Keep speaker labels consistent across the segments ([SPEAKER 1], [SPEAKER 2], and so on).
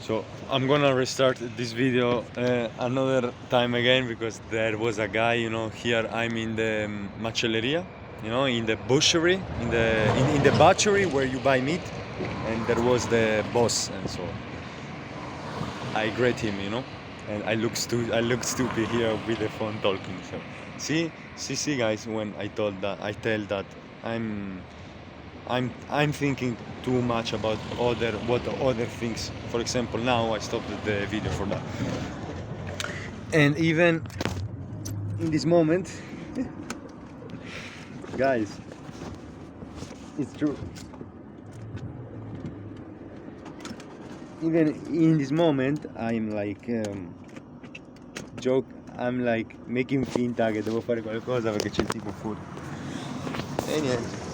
[SPEAKER 1] So I'm gonna restart this video another time again because there was a guy, here I'm in the macelleria, in the butchery, in the butchery where you buy meat, and there was the boss, and so I greet him, and I look stupid here with the phone talking. So see guys, when I tell that I'm I'm thinking too much about what other things. For example, now I stopped the video for that. And even in this moment, guys, it's true. Even in this moment, I'm like I'm like making finta che devo fare qualcosa perché c'è il tipo fuori. E niente.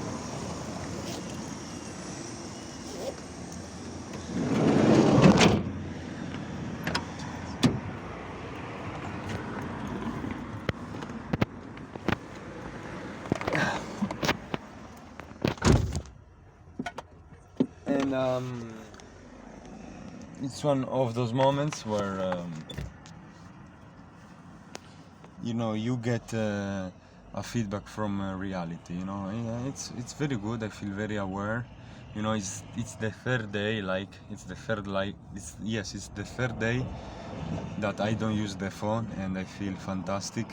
[SPEAKER 1] And it's one of those moments where you get a feedback from reality. It's very good. I feel very aware. It's the third day. It's the third day that I don't use the phone, and I feel fantastic.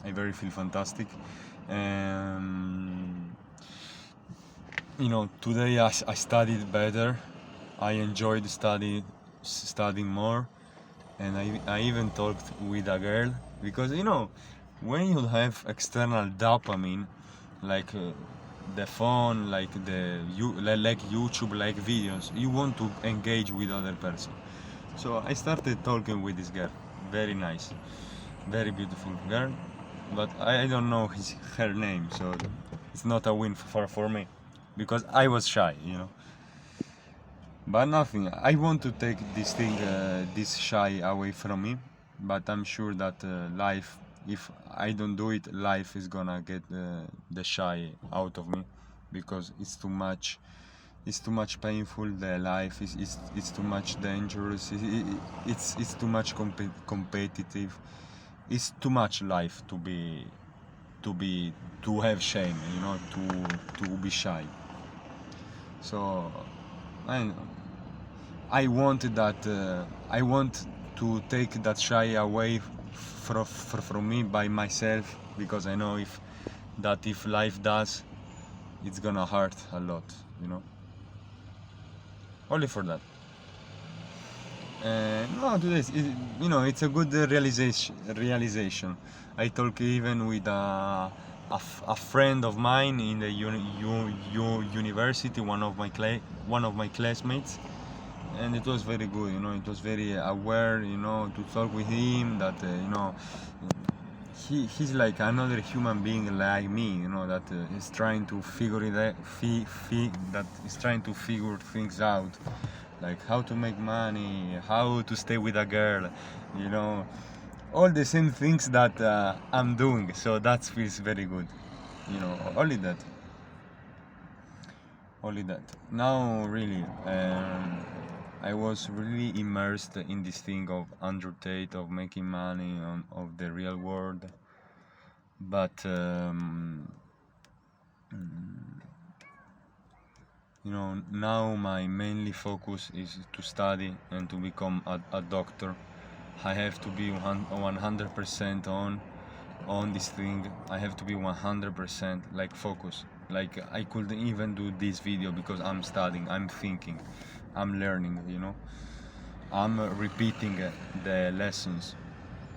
[SPEAKER 1] I very feel fantastic. Today I studied better. I enjoyed studying more, and I even talked with a girl because when you have external dopamine, like the phone, like like YouTube, like videos, you want to engage with other person. So I started talking with this girl, very nice, very beautiful girl, but I don't know her name, so it's not a win for me because I was shy. But nothing. I want to take this shy away from me. But I'm sure that life, if I don't do it, life is gonna get the shy out of me, because it's too much. It's too much painful. The life is too much dangerous. It's too much competitive. It's too much life to have shame. To be shy. So I want that. I want to take that shy away from me by myself, because I know if life does, it's gonna hurt a lot. Only for that. No, today it's a good realization. I talk even with a friend of mine in the university, one of my classmates, and it was very good. It was very aware. To talk with him, that he's like another human being like me. That is trying to figure it out, that is trying to figure things out, like how to make money, how to stay with a girl, all the same things that I'm doing. So that feels very good. Only that. Now, really, I was really immersed in this thing of Andrew Tate, of making money, of the real world. But now my mainly focus is to study and to become a doctor. I have to be 100% on this thing. I have to be 100% like focus. Like I couldn't even do this video because I'm studying, I'm thinking, I'm learning. I'm repeating the lessons.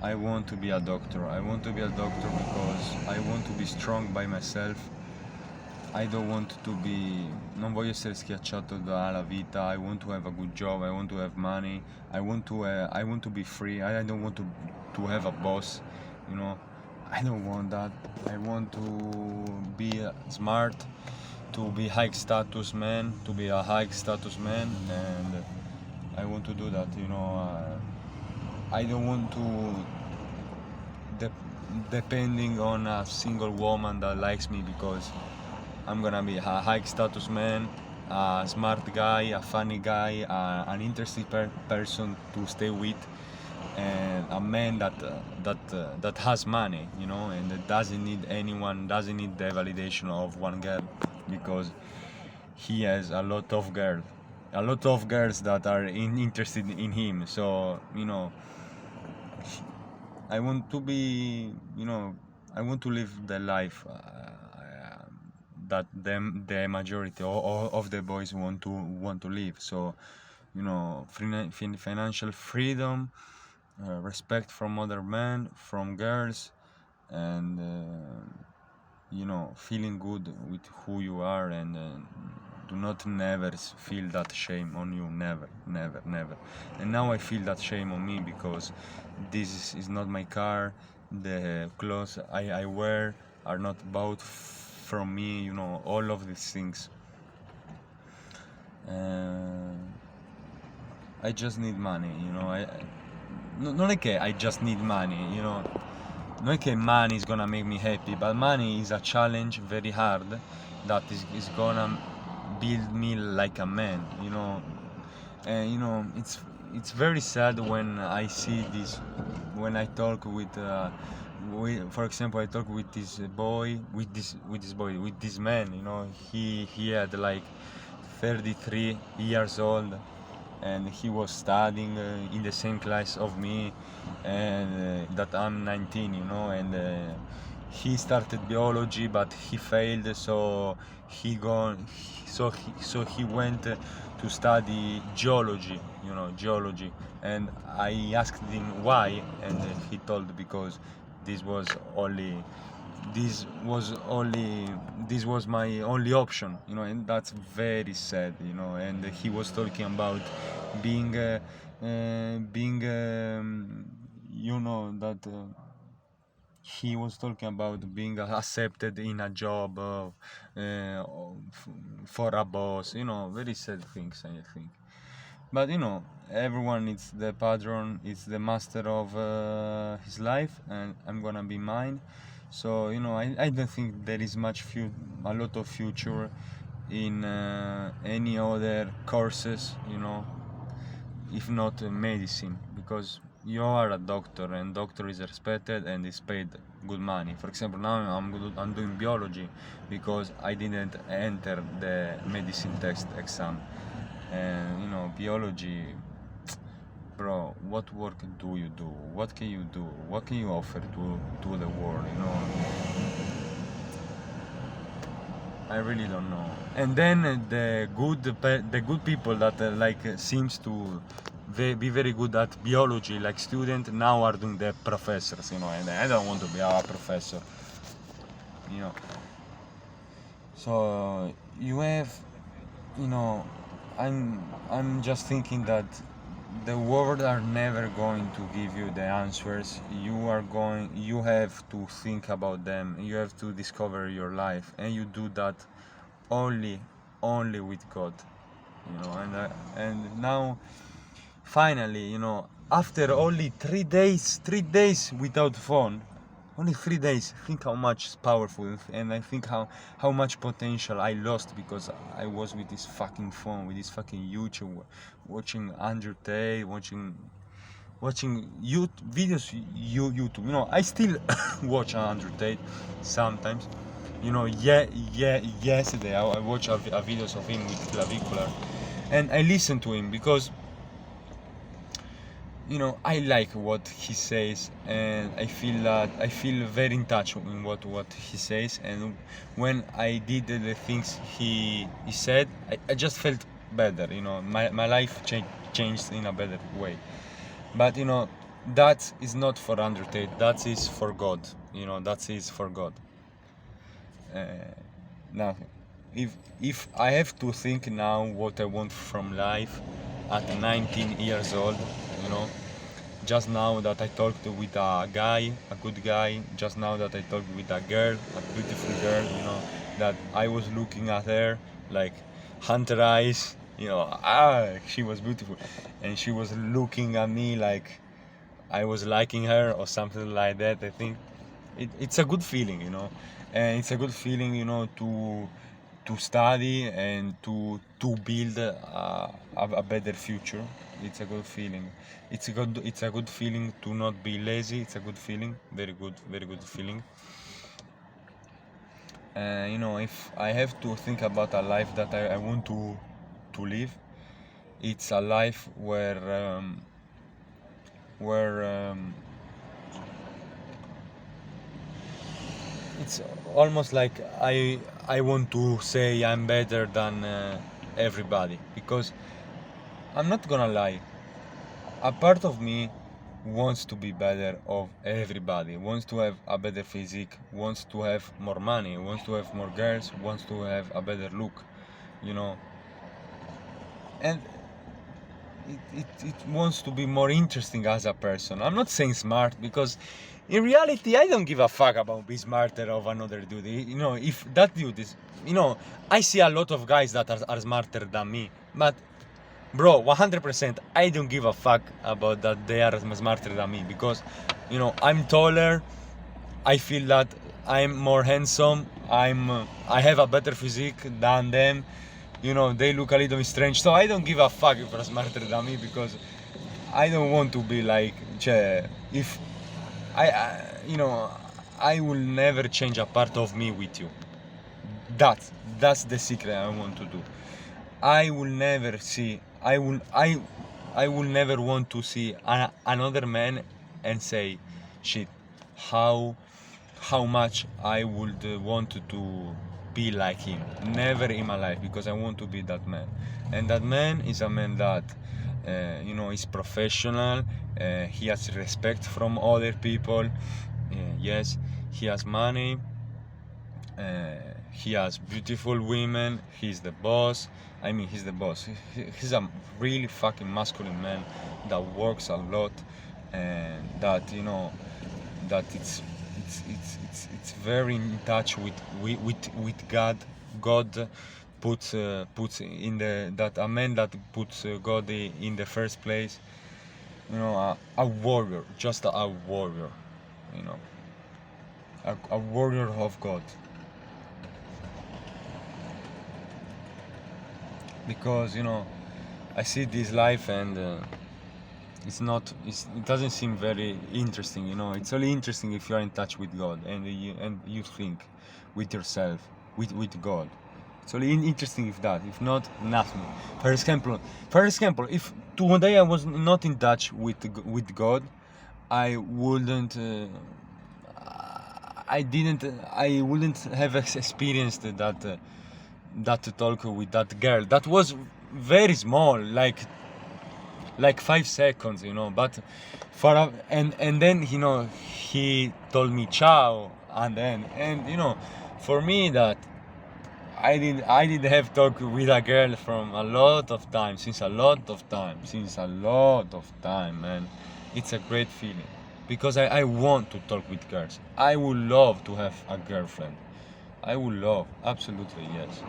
[SPEAKER 1] I want to be a doctor. I want to be a doctor because I want to be strong by myself. I don't want to be, non voglio essere schiacciato dalla vita. I want to have a good job. I want to have money. I want to be free. I don't want to have a boss. I don't want that. I want to be smart, to be to be a high status man, and I want to do that. I don't want to depending on a single woman that likes me, because I'm gonna be a high status man. a smart guy, a funny guy, an interesting person to stay with, and a man that has money, and that doesn't need anyone, doesn't need the validation of one girl, because he has a lot of girls that are interested in him. So I want to be, I want to live the life that the majority of the boys want to live. So, financial freedom, respect from other men, from girls, and feeling good with who you are, and do not never feel that shame on you, never, never, never. And now I feel that shame on me, because this is not my car, the clothes I wear are not bought from me, all of these things. uh, I just need money, not like I just need money, not like money is gonna make me happy, but money is a challenge very hard that is gonna build me like a man, and it's very sad when I see this, when I talk with for example, I talk with this boy, with this man, he had like 33 years old, and he was studying in the same class of me, and that I'm 19, and he started biology, but he failed, so he went to study geology, and I asked him why, and he told, because this was only this was only this was my only option, and that's very sad, and he was talking about being being that he was talking about being accepted in a job, for a boss, very sad things, I think. But everyone is the patron, is the master of his life, and I'm gonna be mine. So I don't think there is a lot of future in any other courses, if not medicine, because you are a doctor, and doctor is respected and is paid good money. For example, now I'm doing biology because I didn't enter the medicine test exam, and biology, bro, what work do you do? What can you do? What can you offer to the world? I really don't know. And then the good people that seems to be very good at biology, like student, now are doing the professors, and I don't want to be a professor, you know. So you have, you know, I'm just thinking that the world are never going to give you the answers. You have to think about them. You have to discover your life, and you do that only only with God, and now finally, after only 3 days without phone, only 3 days, think how much is powerful, and I think how much potential I lost because I was with this fucking phone, with this fucking YouTube, watching Andrew Tate, watching videos, YouTube. I still watch Andrew Tate sometimes. Yesterday I watched a videos of him with clavicular, and I listen to him because I like what he says, and I feel very in touch in what he says, and when I did the things he said, I just felt better. My life changed in a better way. But that is not for Andrew Tate. That is for God. That is for God. Uh, Now, if I have to think now what I want from life at 19 years old, you know, just now that I talked with a guy, a good guy, just now that I talked with a girl, a beautiful girl, that I was looking at her like hunter eyes, she was beautiful, and she was looking at me like I was liking her or something like that. I think it's a good feeling, and it's a good feeling, to study and to build a better future. It's a good feeling. It's a good feeling to not be lazy. It's a good feeling, very good feeling. If I have to think about a life that I want to live, it's a life where it's almost like I want to say I'm better than everybody, because I'm not gonna lie, a part of me wants to be better of everybody, wants to have a better physique, wants to have more money, wants to have more girls, wants to have a better look, you know, and it wants to be more interesting as a person. I'm not saying smart, because in reality I don't give a fuck about being smarter of another dude. If that dude is, I see a lot of guys that are smarter than me, but bro, 100%, I don't give a fuck about that they are smarter than me, because, I'm taller, I feel that I'm more handsome, I have a better physique than them, they look a little bit strange, so I don't give a fuck if they're smarter than me, because I don't want to be like, if I I will never change a part of me with you. That's the secret I want to do. I will never see. I will never want to see another man and say, shit, how how much I would want to be like him. Never in my life, because I want to be that man. And that man is a man that, is professional. He has respect from other people. Yes, he has money. He has beautiful women. He's the boss. I mean, he's the boss. He's a really fucking masculine man that works a lot, and that that it's very in touch with God. God puts in the that a man that puts God in the first place. A warrior, just a warrior. You know, a warrior of God. Because I see this life, and it doesn't seem very interesting. It's only interesting if you're in touch with God, and you think with yourself, with God. It's only interesting if not, nothing. For example, if today I was not in touch with God, I wouldn't I wouldn't have experienced that talk with that girl. That was very small, like 5 seconds, but and then he told me ciao, and for me, that I did have talk with a girl from a lot of time, since a lot of time, man. It's a great feeling, because I want to talk with girls. I would love to have a girlfriend. I would love, absolutely, yes.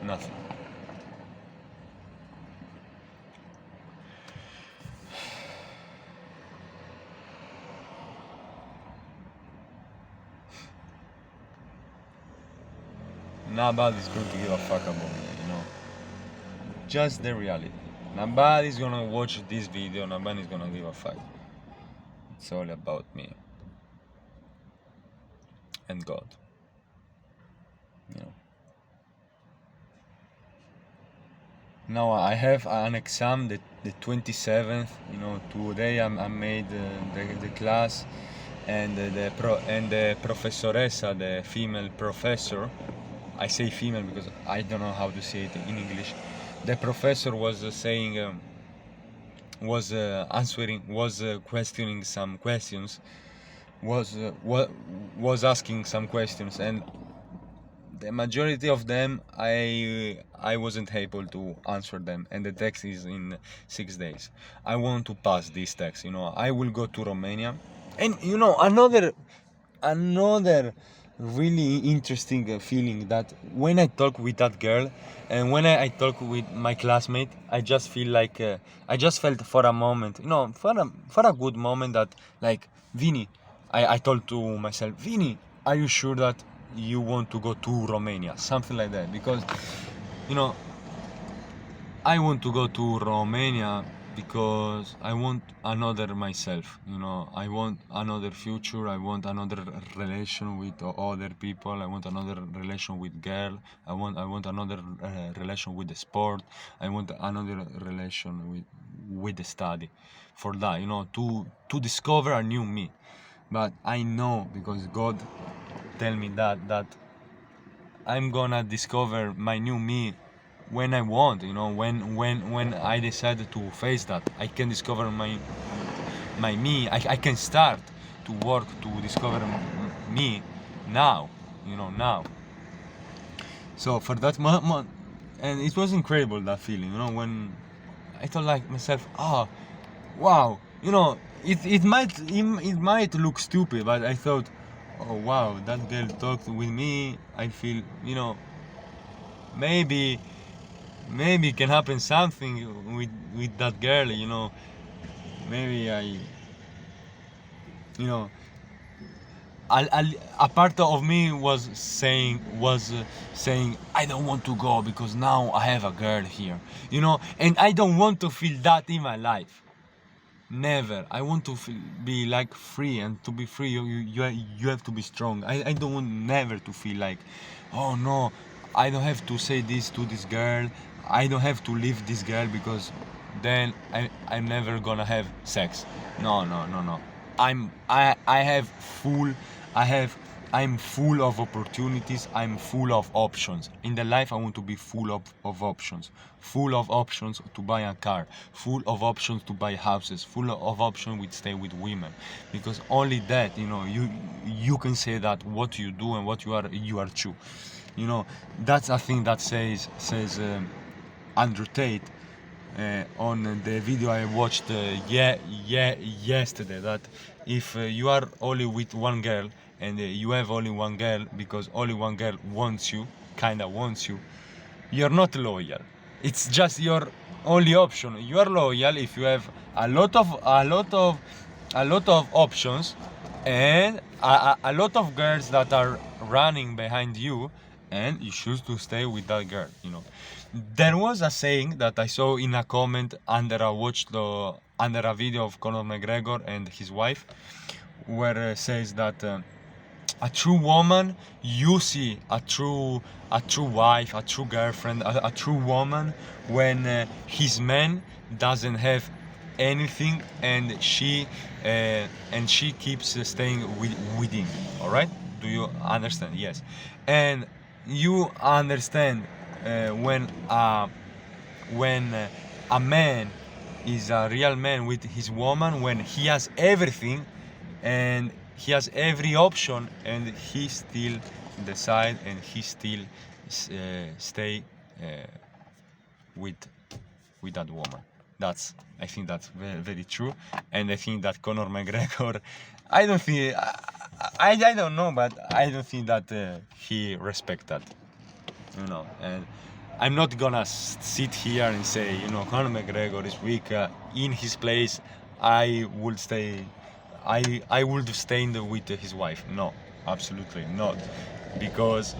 [SPEAKER 1] Nothing. Nobody's going to give a fuck about me. Just the reality. Nobody's gonna watch this video, nobody's gonna give a fuck. It's all about me and God. Now I have an exam the 27th. Today I made the class, and the professoressa, the female professor. I say female because I don't know how to say it in English. The professor was saying, was questioning some questions, was asking some questions, and the majority of them I wasn't able to answer them, and the text is in 6 days. I want to pass this text. I will go to Romania, and another really interesting feeling, that when I talk with that girl, and when I talk with my classmate, I just feel like I just felt for a moment, for a good moment, that like, Vini, I told to myself, Vini, are you sure that you want to go to Romania, something like that, because you know I want to go to Romania because I want another myself. I want another future. I want another relation with other people. I want another relation with girl. I want another relation with the sport. I want another relation with the study. For that, to discover a new me. But I know, because God tell me that I'm gonna discover my new me when I want, when I decide to face that. I can discover my me. I can start to work to discover me now, now. So for that moment, and it was incredible, that feeling, when I thought like myself, wow, it might look stupid, but I thought, oh wow, that girl talked with me. I feel, maybe can happen something with that girl, maybe you know a part of me was saying I don't want to go because now I have a girl here, and I don't want to feel that in my life. Never. I want to be like free, and to be free you have to be strong. I don't want never to feel like, oh no, I don't have to say this to this girl, I don't have to leave this girl because then I'm never gonna have sex. No, no, no, no. I have full I have I'm full of opportunities. I'm full of options. In the life, I want to be full of options. Full of options to buy a car. Full of options to buy houses. Full of options to stay with women. Because only that, you can say that what you do and what you are true. That's a thing that says Andrew Tate on the video I watched yesterday, that if you are only with one girl and you have only one girl because only one girl wants you, kinda wants you, you're not loyal. It's just your only option. You are loyal if you have a lot of options and a lot of girls that are running behind you, and you choose to stay with that girl. There was a saying that I saw in a comment under a video of Conor McGregor and his wife, where it says that a true woman, you see a true wife, a true girlfriend, a true woman when his man doesn't have anything and she keeps staying with him. All right? Do you understand? Yes. And you understand when a man is a real man with his woman, when he has everything and he has every option and he still decide and he still stay with that woman. I think that's very, very true, and I think that Conor McGregor, I don't know, but I don't think that he respect that, and I'm not gonna sit here and say, Conor McGregor is weak. In his place, I would stay with his wife. No, absolutely not. Because,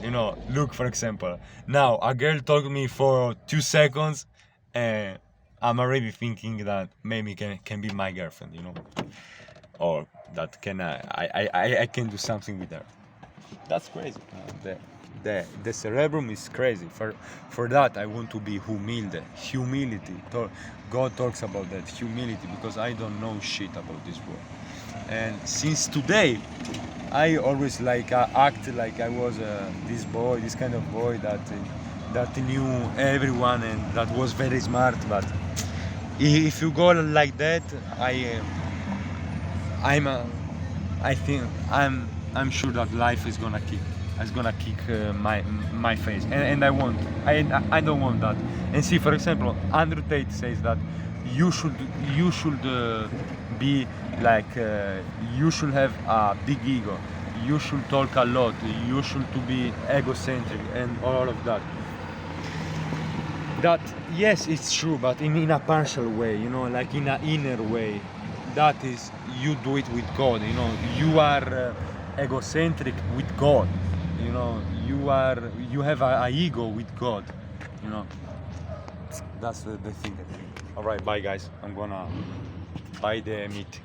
[SPEAKER 1] look, for example, now a girl talked to me for 2 seconds and I'm already thinking that maybe can be my girlfriend, or that I can do something with her. That's crazy. The cerebrum is crazy. For that, I want to be humility. God talks about that, humility, because I don't know shit about this world. And since today, I always act like I was this kind of boy that knew everyone and that was very smart. But if you go like that, I'm sure that life is gonna kick my face, and I don't want that. And see, for example, Andrew Tate says that you should be like you should have a big ego, you should talk a lot, you should to be egocentric and all of that. That, yes, it's true, but in a partial way, like in an inner way. That is, you do it with God, you are egocentric with God. you know, you have a ego with God, you know. That's the thing, I think. All right, bye guys. I'm gonna buy the meat.